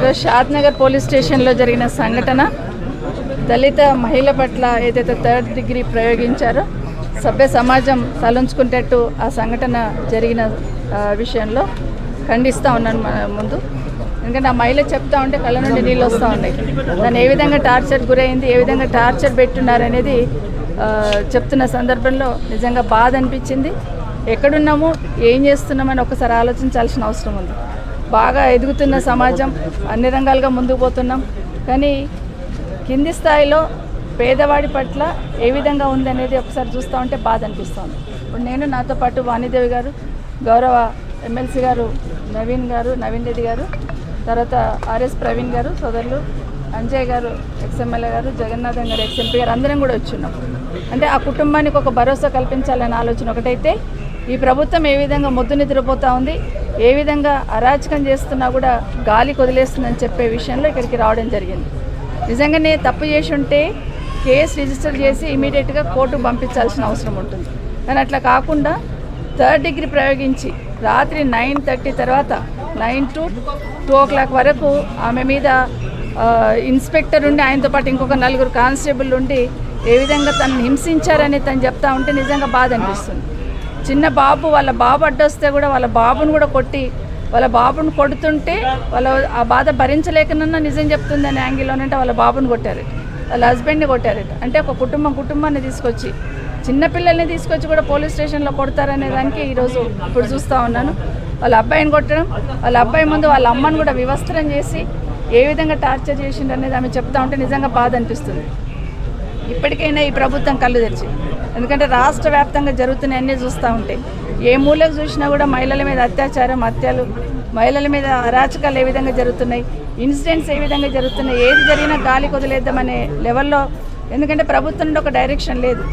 ఈరోజు షాద్ నగర్ పోలీస్ స్టేషన్లో జరిగిన సంఘటన దళిత మహిళ పట్ల ఏదైతే 3rd డిగ్రీ ప్రయోగించారో సభ్య సమాజం తలంచుకునేటట్టు ఆ సంఘటన జరిగిన విషయంలో ఖండిస్తూ ఉన్నాను ముందు. ఎందుకంటే ఆ మహిళ చెప్తా ఉంటే కళ్ళ నుండి నీళ్ళు వస్తూ ఉన్నాయి. దాన్ని ఏ విధంగా టార్చర్ గురైంది, ఏ విధంగా టార్చర్ పెట్టున్నారనేది చెప్తున్న సందర్భంలో నిజంగా బాధ అనిపించింది. ఎక్కడున్నాము, ఏం చేస్తున్నామని ఒకసారి ఆలోచించాల్సిన అవసరం ఉంది. బాగా ఎదుగుతున్న సమాజం, అన్ని రంగాలుగా ముందుకు పోతున్నాం, కానీ కింది స్థాయిలో పేదవాడి పట్ల ఏ విధంగా ఉందనేది ఒకసారి చూస్తూ ఉంటే బాధ అనిపిస్తుంది. ఇప్పుడు నేను, నాతో పాటు వాణిదేవి గారు, గౌరవ ఎమ్మెల్సీ గారు నవీన్ రెడ్డి గారు, తర్వాత ఆర్ఎస్ ప్రవీణ్ గారు, సోదరులు అంజయ్ గారు, ఎక్స్ఎమ్మెల్యే గారు, జగన్నాథం గారు, ఎక్స్ఎంపీ గారు, అందరం కూడా వచ్చున్నాం. అంటే ఆ కుటుంబానికి ఒక భరోసా కల్పించాలనే ఆలోచన ఒకటైతే, ఈ ప్రభుత్వం ఏ విధంగా మొద్దు నిద్రపోతూ ఉంది, ఏ విధంగా అరాచకం చేస్తున్నా కూడా గాలికి వదిలేస్తుందని చెప్పే విషయంలో ఇక్కడికి రావడం జరిగింది. నిజంగానే తప్పు చేసి ఉంటే కేసు రిజిస్టర్ చేసి ఇమీడియట్గా కోర్టుకు పంపించాల్సిన అవసరం ఉంటుంది. కానీ అట్లా కాకుండా 3rd డిగ్రీ ప్రయోగించి రాత్రి 9:30 తర్వాత 9 to 2 o'clock వరకు ఆమె మీద ఇన్స్పెక్టర్ ఉండి ఆయనతో పాటు ఇంకొక 4 కానిస్టేబుల్ ఉండి ఏ విధంగా తనను హింసించారని తను చెప్తా ఉంటే నిజంగా బాధ అనిపిస్తుంది. చిన్న బాబు, వాళ్ళ బాబు అడ్డొస్తే కూడా వాళ్ళ బాబును కూడా కొట్టి, వాళ్ళ బాబును కొడుతుంటే వాళ్ళ ఆ బాధ భరించలేకనన్నా నిజం చెప్తుంది అనే యాంగిల్లోనంటే వాళ్ళ బాబుని కొట్టారట, వాళ్ళ హస్బెండ్ని కొట్టారట. అంటే ఒక కుటుంబాన్ని తీసుకొచ్చి, చిన్నపిల్లల్ని తీసుకొచ్చి కూడా పోలీస్ స్టేషన్లో కొడతారనే దానికి ఈరోజు ఇప్పుడు చూస్తూ ఉన్నాను. వాళ్ళ అబ్బాయిని కొట్టడం, వాళ్ళ అబ్బాయి ముందు వాళ్ళ అమ్మను కూడా వివస్త్రం చేసి ఏ విధంగా టార్చర్ చేసిండు అనేది ఆమె చెప్తా ఉంటే నిజంగా బాధ అనిపిస్తుంది. ఇప్పటికైనా ఈ ప్రభుత్వం కళ్ళు తెరిచి, ఎందుకంటే రాష్ట్ర వ్యాప్తంగా జరుగుతున్నాయన్నీ చూస్తూ ఉంటే ఏ మూలకు చూసినా కూడా మహిళల మీద అత్యాచారం, హత్యలు, మహిళల మీద అరాచకాలు ఏ విధంగా జరుగుతున్నాయి, ఇన్సిడెంట్స్ ఏ విధంగా జరుగుతున్నాయి, ఏది జరిగినా గాలికి వదిలేద్దామనే లెవెల్లో. ఎందుకంటే ప్రభుత్వం నుండి ఒక డైరెక్షన్ లేదు.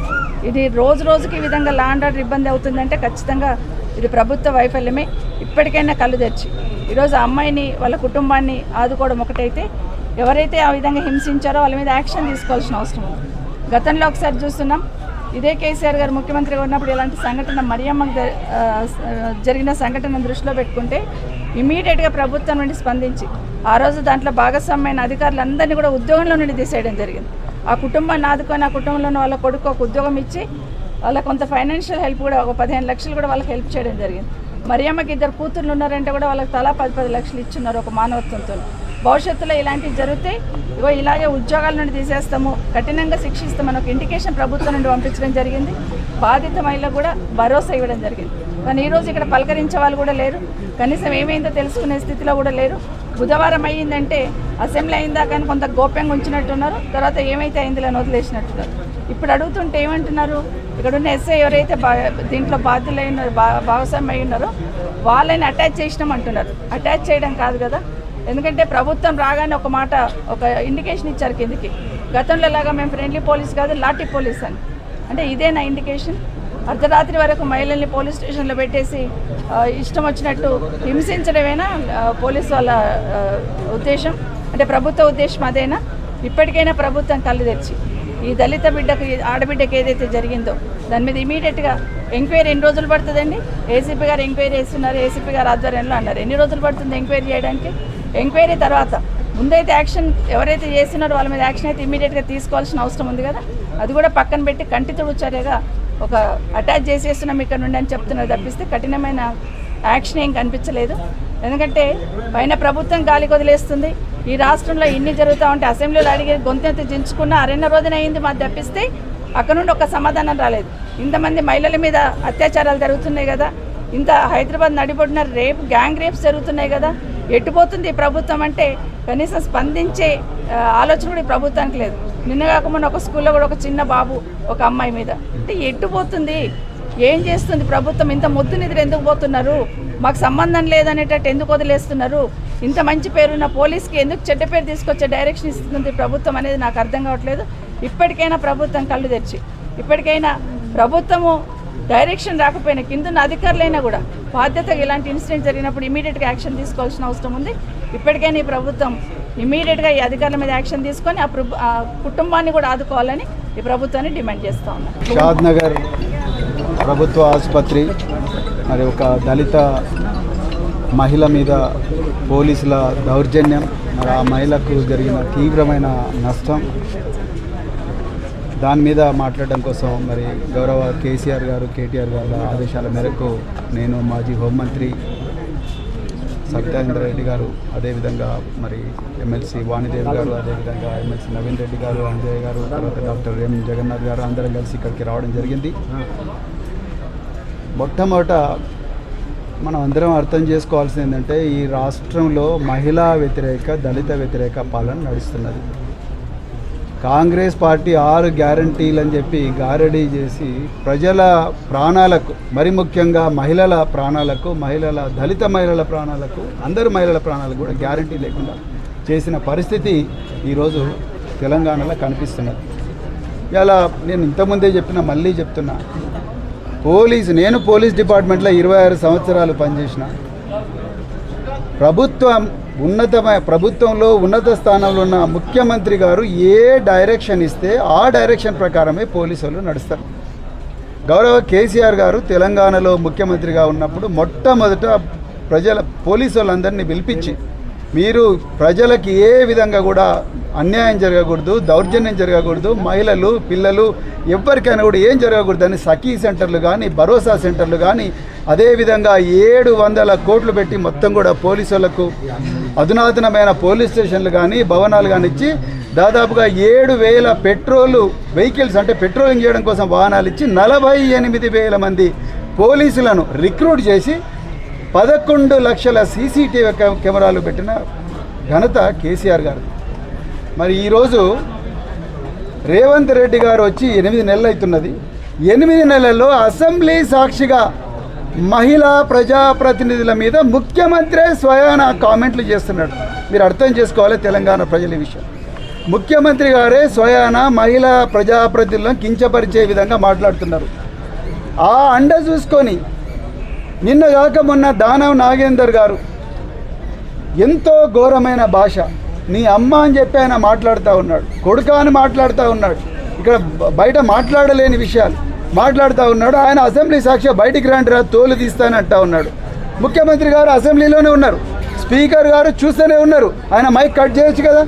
ఇది రోజు రోజుకి ఈ విధంగా లా అండ్ ఆర్డర్ ఇబ్బంది అవుతుందంటే ఖచ్చితంగా ఇది ప్రభుత్వ వైఫల్యమే. ఇప్పటికైనా కళ్ళు తెరిచి ఈరోజు ఆ అమ్మాయిని, వాళ్ళ కుటుంబాన్ని ఆదుకోవడం ఒకటైతే, ఎవరైతే ఆ విధంగా హింసించారో వాళ్ళ మీద యాక్షన్ తీసుకోవాల్సిన అవసరం ఉంది. గతంలో ఒకసారి చూస్తున్నాం, ఇదే కేసీఆర్ గారు ముఖ్యమంత్రిగా ఉన్నప్పుడు ఇలాంటి సంఘటన మరియమ్మకు జరిగిన సంఘటన దృష్టిలో పెట్టుకుంటే ఇమీడియట్గా ప్రభుత్వం నుండి స్పందించి ఆ రోజు దాంట్లో భాగస్వామ్యమైన అధికారులందరినీ కూడా ఉద్యోగంలో నుండి తీసేయడం జరిగింది. ఆ కుటుంబాన్ని ఆదుకొని ఆ కుటుంబంలో వాళ్ళ కొడుకు ఒక ఉద్యోగం ఇచ్చి వాళ్ళ కొంత ఫైనాన్షియల్ హెల్ప్ కూడా, ఒక 15 లక్షలు కూడా వాళ్ళకి హెల్ప్ చేయడం జరిగింది. మరియమ్మకి 2 కూతుర్లు ఉన్నారంటే కూడా వాళ్ళకి తలా 10 లక్షలు ఇచ్చున్నారు ఒక మానవత్వంతో. భవిష్యత్తులో ఇలాంటివి జరిగితే ఇలాగే ఉద్యోగాల నుండి తీసేస్తాము, కఠినంగా శిక్షిస్తామని ఒక ఇండికేషన్ ప్రభుత్వం నుండి పంపించడం జరిగింది. బాధిత మహిళలకు కూడా భరోసా ఇవ్వడం జరిగింది. కానీ ఈరోజు ఇక్కడ పలకరించే వాళ్ళు కూడా లేరు, కనీసం ఏమైందో తెలుసుకునే స్థితిలో కూడా లేరు. బుధవారం అయ్యిందంటే అసెంబ్లీ అయిందా కానీ కొంత గోప్యంగా ఉంచినట్టున్నారు, తర్వాత ఏమైతే అయిందిలో వదిలేసినట్టున్నారు. ఇప్పుడు అడుగుతుంటే ఏమంటున్నారు, ఇక్కడ ఉన్న ఎస్ఐ ఎవరైతే దీంట్లో బాధ్యులై ఉన్నారో, భాగస్వామ్యం అయి ఉన్నారో వాళ్ళని అటాచ్ చేసినామంటున్నారు. అటాచ్ చేయడం కాదు కదా, ఎందుకంటే ప్రభుత్వం రాగానే ఒక మాట, ఒక ఇండికేషన్ ఇచ్చారు కిందికి. గతంలో లాగా మేము ఫ్రెండ్లీ పోలీస్ కాదు, లాఠీ పోలీస్ అని. అంటే ఇదేనా ఇండికేషన్? అర్ధరాత్రి వరకు మహిళల్ని పోలీస్ స్టేషన్లో పెట్టేసి ఇష్టం వచ్చినట్టు హింసించడమేనా పోలీసు వాళ్ళ ఉద్దేశం? అంటే ప్రభుత్వ ఉద్దేశం అదేనా? ఇప్పటికైనా ప్రభుత్వం కళ్ళు తెరిచి ఈ దళిత బిడ్డకు, ఆడబిడ్డకి ఏదైతే జరిగిందో దాని మీద ఇమీడియట్గా ఎంక్వైరీ ఎన్ని రోజులు పడుతుందండి? ఏసీపీ గారు ఎంక్వైరీ చేస్తున్నారు, ఏసీపీ గారు ఆధ్వర్యంలో అన్నారు. ఎన్ని రోజులు పడుతుంది ఎంక్వైరీ చేయడానికి? ఎంక్వైరీ తర్వాత ముందైతే యాక్షన్ ఎవరైతే చేస్తున్నారో వాళ్ళ మీద యాక్షన్ అయితే ఇమీడియట్గా తీసుకోవాల్సిన అవసరం ఉంది కదా. అది కూడా పక్కన పెట్టి కంటి తుడుపు చర్యగా ఒక అటాచ్ చేసేస్తున్నాం ఇక్కడ నుండి అని చెప్తున్నారు తప్పిస్తే కఠినమైన యాక్షన్ ఏం కనిపించలేదు. ఎందుకంటే పైన ప్రభుత్వం గాలికి వదిలేస్తుంది. ఈ రాష్ట్రంలో ఇన్ని జరుగుతూ ఉంటే అసెంబ్లీలో అడిగి గొంతెత్తి దించుకున్న 2 రోజున అయింది మాకు తప్పిస్తే అక్కడ నుండి ఒక సమాధానం రాలేదు. ఇంతమంది మహిళల మీద అత్యాచారాలు జరుగుతున్నాయి కదా, ఇంత హైదరాబాద్ నడిపడిన గ్యాంగ్ రేప్స్ జరుగుతున్నాయి కదా, ఎట్టుపోతుంది ఈ ప్రభుత్వం అంటే కనీసం స్పందించే ఆలోచన కూడా ఈ ప్రభుత్వానికి లేదు. నిన్న కాకుండా ఒక స్కూల్లో కూడా ఒక చిన్న బాబు, ఒక అమ్మాయి మీద అంటే ఎట్టుపోతుంది, ఏం చేస్తుంది ప్రభుత్వం? ఇంత మొద్దు నిద్ర ఎందుకు పోతున్నారు? మాకు సంబంధం లేదనేటట్టు ఎందుకు వదిలేస్తున్నారు? ఇంత మంచి పేరున్న పోలీస్కి ఎందుకు చెడ్డ పేరు తీసుకొచ్చే డైరెక్షన్ ఇస్తుంది ప్రభుత్వం అనేది నాకు అర్థం కావట్లేదు. ఇప్పటికైనా ప్రభుత్వం కళ్ళు తెరిచి, ఇప్పటికైనా ప్రభుత్వము డైరెక్షన్ రాకపోయినా కింద అధికారులైనా కూడా బాధ్యతగా ఇలాంటి ఇన్సిడెంట్ జరిగినప్పుడు ఇమీడియట్గా యాక్షన్ తీసుకోవాల్సిన అవసరం ఉంది. ఇప్పటికైనా ఈ ప్రభుత్వం ఇమీడియట్గా ఈ అధికారుల మీద యాక్షన్ తీసుకొని ఆ కుటుంబాన్ని కూడా ఆదుకోవాలని ఈ ప్రభుత్వాన్ని డిమాండ్ చేస్తూ ఉన్నాం. షాద్ నగర్ ప్రభుత్వ ఆసుపత్రి మరి ఒక దళిత మహిళ మీద పోలీసుల దౌర్జన్యం, మరి ఆ మహిళకు జరిగిన తీవ్రమైన నష్టం, దాని మీద మాట్లాడడం కోసం మరి గౌరవ కేసీఆర్ గారు, కేటీఆర్ గారి ఆదేశాల మేరకు నేను మాజీ హోంమంత్రి సత్యేంద్ర రెడ్డి గారు, అదేవిధంగా మరి ఎమ్మెల్సీ వాణిదేవి గారు, అదేవిధంగా ఎమ్మెల్సీ నవీన్ రెడ్డి గారు, అంజయ్ గారు, తర్వాత డాక్టర్ ఎం జగన్నాథ్ గారు అందరం కలిసి ఇక్కడికి రావడం జరిగింది. మొట్టమొదట మనం అందరం అర్థం చేసుకోవాల్సింది ఏంటంటే, ఈ రాష్ట్రంలో మహిళా వ్యతిరేక, దళిత వ్యతిరేక పాలన నడుస్తున్నది. కాంగ్రెస్ పార్టీ 6 గ్యారంటీలు అని చెప్పి గారడీ చేసి ప్రజల ప్రాణాలకు, మరి ముఖ్యంగా మహిళల ప్రాణాలకు, దళిత మహిళల ప్రాణాలకు, అందరు మహిళల ప్రాణాలకు కూడా గ్యారంటీ లేకుండా చేసిన పరిస్థితి ఈరోజు తెలంగాణలో కనిపిస్తున్నది. ఇలా నేను ఇంతకుముందే చెప్పిన, మళ్ళీ చెప్తున్నా, నేను పోలీస్ డిపార్ట్మెంట్లో 26 సంవత్సరాలు పనిచేసిన, ప్రభుత్వంలో ఉన్నత స్థానంలో ఉన్న ముఖ్యమంత్రి గారు ఏ డైరెక్షన్ ఇస్తే ఆ డైరెక్షన్ ప్రకారమే పోలీసు వాళ్ళు నడుస్తారు. గౌరవ కేసీఆర్ గారు తెలంగాణలో ముఖ్యమంత్రిగా ఉన్నప్పుడు మొట్టమొదట పోలీసు వాళ్ళందరినీ పిలిపించి, మీరు ప్రజలకి ఏ విధంగా కూడా అన్యాయం జరగకూడదు, దౌర్జన్యం జరగకూడదు, మహిళలు, పిల్లలు ఎవరికైనా కూడా ఏం జరగకూడదు అని సఖీ సెంటర్లు కానీ, భరోసా సెంటర్లు కానీ, అదేవిధంగా 700 కోట్లు పెట్టి మొత్తం కూడా పోలీసు వాళ్ళకు అధునాతనమైన పోలీస్ స్టేషన్లు కానీ, భవనాలు కానీ ఇచ్చి దాదాపుగా 7,000 పెట్రోల్ వెహికల్స్, అంటే పెట్రోలింగ్ చేయడం కోసం వాహనాలు ఇచ్చి 48,000 మంది పోలీసులను రిక్రూట్ చేసి 11 లక్షల సీసీటీవీ కెమెరాలు పెట్టిన ఘనత కేసీఆర్ గారు. మరి ఈరోజు రేవంత్ రెడ్డి గారు వచ్చి 8 నెలలు అవుతున్నది. 8 నెలల్లో అసెంబ్లీ సాక్షిగా మహిళా ప్రజాప్రతినిధుల మీద ముఖ్యమంత్రి స్వయాన కామెంట్లు చేస్తున్నాడు. మీరు అర్థం చేసుకోవాలి తెలంగాణ ప్రజల విషయం. ముఖ్యమంత్రి గారే స్వయాన మహిళా ప్రజాప్రతినిధులను కించపరిచే విధంగా మాట్లాడుతున్నారు. ఆ అండ చూసుకొని నిన్నగాక మొన్న దానవ్ నాగేందర్ గారు ఎంతో ఘోరమైన భాష, నీ అమ్మ అని చెప్పి ఆయన మాట్లాడుతూ ఉన్నాడు, కొడుక అని మాట్లాడుతూ ఉన్నాడు, ఇక్కడ బయట మాట్లాడలేని విషయాలు మాట్లాడుతూ ఉన్నాడు. ఆయన అసెంబ్లీ సాక్షిగా బయటికి రండి, తోలు తీస్తానంటా ఉన్నాడు. ముఖ్యమంత్రి గారు అసెంబ్లీలోనే ఉన్నారు, స్పీకర్ గారు చూస్తూనే ఉన్నారు. ఆయన మైక్ కట్ చేయొచ్చు కదా,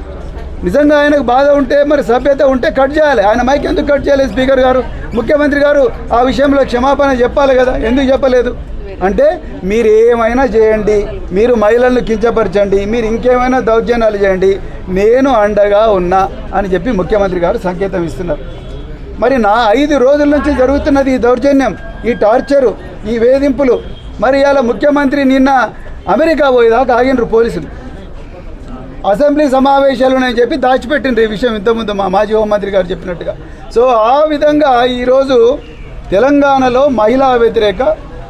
నిజంగా ఆయనకు బాధ ఉంటే, మరి సభ్యత ఉంటే కట్ చేయాలి. ఆయన మైక్ ఎందుకు కట్ చేయలేదు స్పీకర్ గారు? ముఖ్యమంత్రి గారు ఆ విషయంలో క్షమాపణ చెప్పాలి కదా, ఎందుకు చెప్పలేదు? అంటే మీరు ఏమైనా చేయండి, మీరు మహిళలను కించపరచండి, మీరు ఇంకేమైనా దౌర్జన్యాలు చేయండి, నేను అండగా ఉన్నా అని చెప్పి ముఖ్యమంత్రి గారు సంకేతం ఇస్తున్నారు. మరి 5 రోజుల నుంచి జరుగుతున్నది ఈ దౌర్జన్యం, ఈ టార్చరు, ఈ వేధింపులు. మరి ఇలా ముఖ్యమంత్రి నిన్న అమెరికా పోయేదాకా ఆగినరు పోలీసులు. అసెంబ్లీ సమావేశాలు అని చెప్పి దాచిపెట్టిండ్రు ఈ విషయం ఇంతకుముందు మా మాజీ హోంమంత్రి గారు చెప్పినట్టుగా. సో ఆ విధంగా ఈరోజు తెలంగాణలో మహిళా వ్యతిరేక,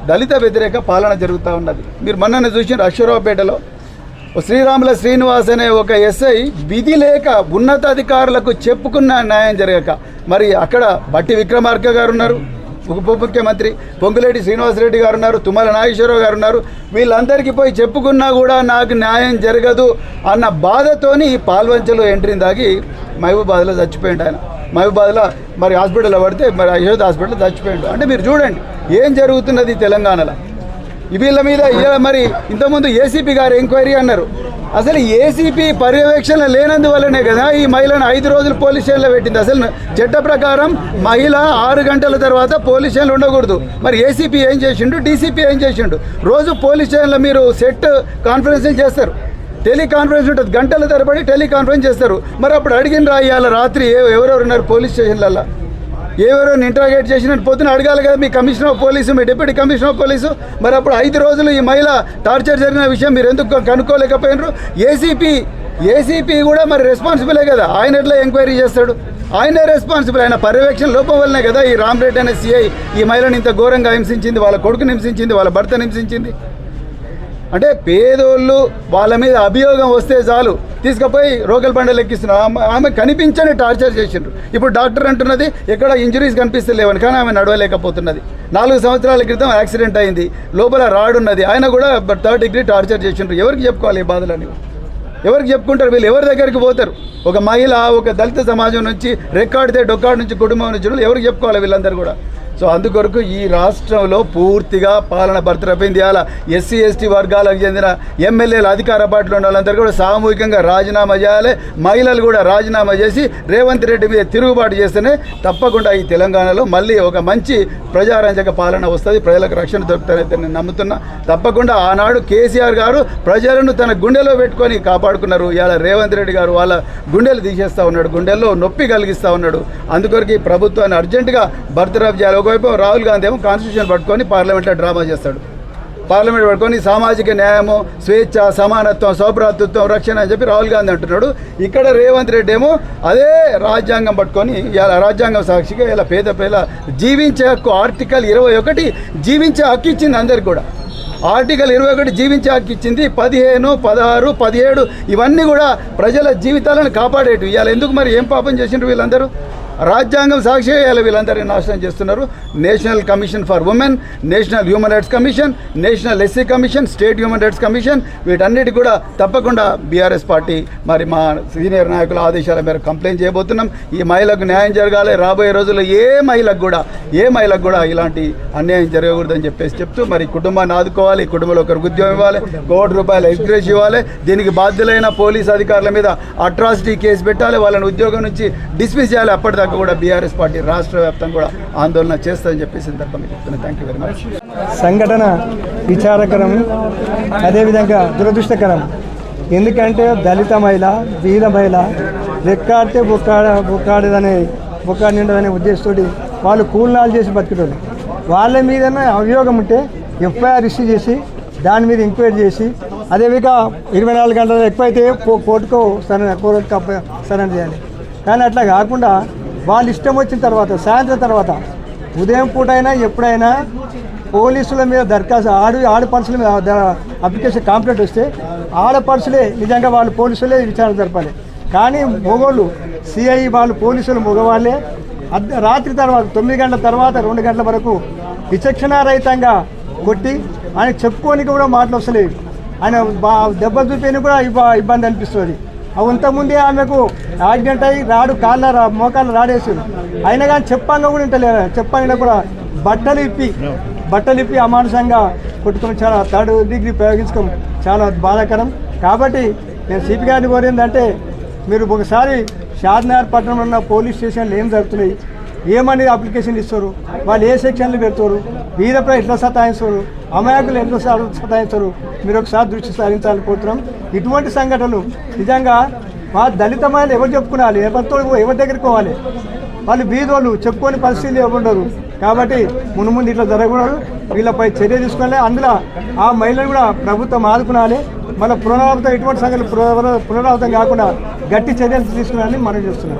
దళిత వ్యతిరేక పాలన జరుగుతూ ఉన్నది. మీరు మొన్ననే చూసిన అశ్వరావుపేటలో శ్రీరాముల శ్రీనివాస్ అనే ఒక ఎస్ఐ విధి లేక ఉన్నతాధికారులకు చెప్పుకున్న న్యాయం జరగక, మరి అక్కడ బట్టి విక్రమార్క గారు ఉన్నారు, ఉప ముఖ్యమంత్రి పొంగులేటి శ్రీనివాసరెడ్డి గారు ఉన్నారు, తుమ్మల నాగేశ్వరరావు గారు ఉన్నారు. వీళ్ళందరికీ పోయి చెప్పుకున్నా కూడా నాకు న్యాయం జరగదు అన్న బాధతోని పాల్వంచలో ఎంట్రీని దాగి మహబూబాద్లో చచ్చిపోయిండు. ఆయన మహబూబాద్లో మరి హాస్పిటల్లో పడితే మరి యశోద హాస్పిటల్లో చచ్చిపోయిండు. అంటే మీరు చూడండి ఏం జరుగుతున్నది తెలంగాణలో. వీళ్ళ మీద మరి ఇంతకుముందు ఏసీపీ గారు ఎంక్వైరీ అన్నారు. అసలు ఏసీపీ పర్యవేక్షణ లేనందువల్లనే కదా ఈ మహిళను 5 రోజులు పోలీస్ స్టేషన్లో పెట్టింది. అసలు చట్ట ప్రకారం మహిళ 6 గంటల తర్వాత పోలీస్ స్టేషన్లో ఉండకూడదు. మరి ఏసీపీ ఏం చేసిండు, డీసీపీ ఏం చేసిండు? రోజు పోలీస్ స్టేషన్లో మీరు సెట్ కాన్ఫరెన్స్ చేస్తారు, టెలికాన్ఫరెన్స్ ఉంటుంది, గంటల తరబడి టెలికాన్ఫరెన్స్ చేస్తారు. మరి అప్పుడు అడిగిన ఇవాళ రాత్రి ఎవరెవరు ఉన్నారు పోలీస్ స్టేషన్లలో, ఎవరెవరిని ఇంటరాగేట్ చేసినట్టు పొద్దున అడగాలి కదా మీ కమిషనర్ ఆఫ్ పోలీసు, మీ డిప్యూటీ కమిషనర్ ఆఫ్ పోలీసు. మరి అప్పుడు 5 రోజులు ఈ మహిళ టార్చర్ జరిగిన విషయం మీరు ఎందుకు కనుక్కోలేకపోయినారు? ఏసీపీ కూడా మరి రెస్పాన్సిబులే కదా, ఆయన ఎట్లా ఎంక్వైరీ చేస్తాడు? ఆయనే రెస్పాన్సిబుల్. ఆయన పర్యవేక్షణ లోపం వల్లనే కదా ఈ రామరెడ్డి అనే సిఐ ఈ మహిళను ఇంత ఘోరంగా హింసించింది, వాళ్ళ కొడుకుని హింసించింది, వాళ్ళ భర్తను హింసించింది. అంటే పేదోళ్ళు వాళ్ళ మీద అభియోగం వస్తే చాలు తీసుకుపోయి రోగల బండలు ఎక్కిస్తున్నారు. ఆమె కనిపించని టార్చర్ చేసిండ్రు. ఇప్పుడు డాక్టర్ అంటున్నది ఎక్కడ ఇంజరీస్ కనిపిస్తలేవని, కానీ ఆమె నడవలేకపోతున్నది. 4 సంవత్సరాల క్రితం యాక్సిడెంట్ అయింది, లోపల రాడున్నది, ఆయన కూడా 3rd డిగ్రీ టార్చర్ చేసిండ్రు. ఎవరికి చెప్పుకోవాలి ఈ బాధలని? ఎవరికి చెప్పుకుంటారు? వీళ్ళు ఎవరి దగ్గరికి పోతారు? ఒక మహిళ, ఒక దళిత సమాజం నుంచి రెక్కాడితే డొక్కాడి నుంచి కుటుంబం నుంచి ఎవరికి చెప్పుకోవాలి వీళ్ళందరూ కూడా? సో అందుకొరకు ఈ రాష్ట్రంలో పూర్తిగా పాలన బర్తరపోయింది. అలా ఎస్సీ ఎస్టీ వర్గాలకు చెందిన ఎమ్మెల్యేలు అధికార పార్టీలో ఉన్న వాళ్ళందరూ కూడా సామూహికంగా రాజీనామా చేయాలి. మహిళలు కూడా రాజీనామా చేసి రేవంత్ రెడ్డి మీద తిరుగుబాటు చేస్తేనే తప్పకుండా ఈ తెలంగాణలో మళ్ళీ ఒక మంచి ప్రజారంజక పాలన వస్తుంది, ప్రజలకు రక్షణ దొరుకుతారైతే నేను నమ్ముతున్నా. తప్పకుండా ఆనాడు కేసీఆర్ గారు ప్రజలను తన గుండెలో పెట్టుకొని కాపాడుకున్నారు. ఇవాళ రేవంత్ రెడ్డి గారు వాళ్ళ గుండెలు తీసేస్తూ ఉన్నాడు, గుండెల్లో నొప్పి కలిగిస్తూ ఉన్నాడు. అందుకొరకు ఈ ప్రభుత్వాన్ని అర్జెంటుగా బర్తరఫ్ చేయాలి. ఒకవైపు రాహుల్ గాంధీ ఏమో కాన్స్టిట్యూషన్ పట్టుకొని పార్లమెంట్లో డ్రామా చేస్తాడు. పార్లమెంట్ పట్టుకొని సామాజిక న్యాయము, స్వేచ్ఛ, సమానత్వం, సౌభ్రాతృత్వం, రక్షణ అని చెప్పి రాహుల్ గాంధీ అంటున్నాడు. ఇక్కడ రేవంత్ రెడ్డి ఏమో అదే రాజ్యాంగం పట్టుకొని ఇలా రాజ్యాంగం సాక్షిగా ఇలా పేద జీవించే హక్కు ఆర్టికల్ 21 జీవించే హక్కు ఇచ్చింది అందరికి కూడా. ఆర్టికల్ 21 జీవించే హక్కు ఇచ్చింది. 15, 16, 17 ఇవన్నీ కూడా ప్రజల జీవితాలను కాపాడేటివి. ఇవాళ ఎందుకు మరి ఏం పాపం చేసిండ్రు వీళ్ళందరూ? రాజ్యాంగం సాక్షిగా ఇవాళ వీళ్ళందరినీ నాశనం చేస్తున్నారు. National commission for women, national human rights commission, national SC commission, state human rights commission వీటన్నిటి కూడా తప్పకుండా బీఆర్ఎస్ పార్టీ మరి మా సీనియర్ నాయకుల ఆదేశాల మేరకు కంప్లైంట్ చేయబోతున్నాం. ఈ మహిళకు న్యాయం జరగాలి. రాబోయే రోజుల్లో ఏ మహిళకు కూడా ఇలాంటి అన్యాయం జరగకూడదని చెప్తూ మరి కుటుంబాన్ని ఆదుకోవాలి, కుటుంబంలో ఒకరికి ఉద్యోగం ఇవ్వాలి, ₹1 కోటి ఎక్స్గ్రేస్ ఇవ్వాలి. దీనికి బాధ్యులైన పోలీస్ అధికారుల మీద అట్రాసిటీ కేసు పెట్టాలి, వాళ్ళని ఉద్యోగం నుంచి డిస్మిస్ చేయాలి. అప్పటిదాకా కూడా బీఆర్ఎస్ పార్టీ రాష్ట్ర వ్యాప్తంగా కూడా ఆందోళన చేస్తుందని చెప్పేసి సందర్భంగా చెప్తున్నాను. Thank you very much. సంఘటన విచారకరం, అదేవిధంగా దురదృష్టకరం. ఎందుకంటే దళిత మహిళ, బీద మహిళ రెక్కాడితే బొక్కాడదనే బొక్కాడు నిండదనే ఉద్దేశంతో వాళ్ళు కూలినాలు చేసి బతికేటోళ్ళు. వాళ్ళ మీదనే అభియోగం ఉంటే ఎఫ్ఐఆర్ ఇష్యూ చేసి దాని మీద ఎంక్వైరీ చేసి అదేవిధంగా 24 గంటలు ఎక్కువైతే కోర్టుకు సరెండర్ చేయాలి. కానీ అట్లా కాకుండా వాళ్ళు ఇష్టం వచ్చిన తర్వాత సాయంత్రం తర్వాత ఉదయం పూట అయినా ఎప్పుడైనా పోలీసుల మీద దరఖాస్తు ఆడపడుచుల మీద అప్లికేషన్ కంప్లైంట్ వస్తే ఆడపడుచులే నిజంగా వాళ్ళు పోలీసులే విచారణ జరపాలి. కానీ మొగోళ్ళు సిఐ వాళ్ళు పోలీసులు మగవాళ్ళే రాత్రి తర్వాత 9 గంటల తర్వాత 2 గంటల వరకు విచక్షణారహితంగా కొట్టి ఆయన చెప్పుకోనికి కూడా మాటలు వస్తలేదు. ఆయన దెబ్బ చూపేని కూడా ఇబ్బంది అనిపిస్తుంది. అంతకుముందే ఆమెకు యాక్సిడెంట్ అయ్యి మోకాళ్ళు రాడేసారు. అయినా కానీ చెప్పంగా కూడా ఇంటలేదు. చెప్పంగా కూడా బట్టలు ఇప్పి అమానుషంగా కొట్టుకుని చాలా 3rd డిగ్రీ ప్రయోగించడం చాలా బాధాకరం. కాబట్టి నేను సిపి గారిని కోరిందంటే మీరు ఒకసారి షాద్నగర్ పట్టణంలో ఉన్న పోలీస్ స్టేషన్లు ఏం జరుగుతున్నాయి, ఏమనేది అప్లికేషన్ ఇస్తారు, వాళ్ళు ఏ సెక్షన్లు పెడతారు, వీరపై ఎట్లా సతాయిస్తారు, అమాయకులు ఎట్లా సతాయిస్తారు, మీరు ఒకసారి దృష్టి సారించాలనుకుంటున్నాం. ఇటువంటి సంఘటనలు నిజంగా మా దళిత మహిళలు ఎవరు చెప్పుకోవాలి, ఎవరి దగ్గరికి పోవాలి? వాళ్ళు బీదోళ్ళు చెప్పుకొని పరిస్థితులు ఎవరుండరు. కాబట్టి ముందు ఇట్లా జరగకూడదు. వీళ్ళపై చర్య తీసుకోవాలి. అందులో ఆ మహిళలు కూడా ప్రభుత్వం ఆదుకునాలి. మళ్ళీ పునరావృతం ఇటువంటి సంఘటనలు పునరావృతం కాకుండా గట్టి చర్యలు తీసుకున్నారని మనం చేస్తున్నాం.